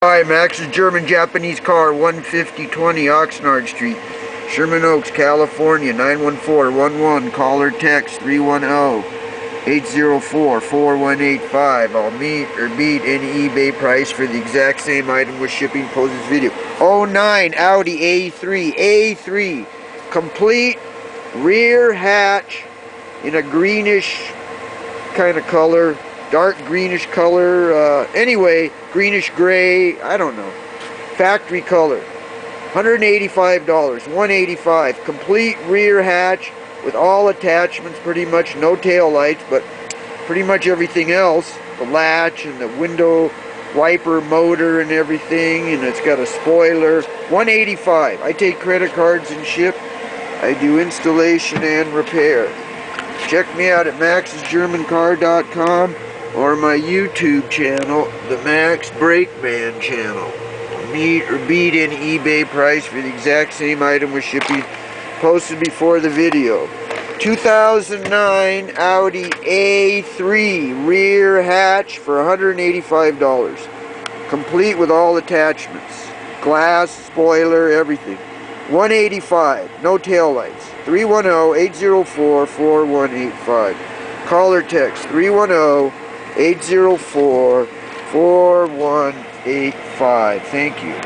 Hi, Max's German-Japanese car, 15020 Oxnard Street, Sherman Oaks, California, 91411. Call or text 310-804-4185. I'll meet or beat any eBay price for the exact same item with shipping. Post this video. '09 Audi A3. Complete rear hatch in a greenish kind of color. Dark greenish color, anyway, greenish gray, I don't know. Factory color. $185, $185. Complete rear hatch with all attachments, pretty much no tail lights, but pretty much everything else. The latch and the window wiper motor and everything, and it's got a spoiler. $185. I take credit cards and ship. I do installation and repair. Check me out at maxsgermancar.com or my YouTube channel, the Max Brakeman channel. Meet or beat any eBay price for the exact same item with shipping. Posted before the video. 2009 Audi A3 rear hatch for $185. Complete with all attachments. Glass, spoiler, everything. $185. No tail lights. 310-804-4185. Call or text 310-804-4185. Thank you.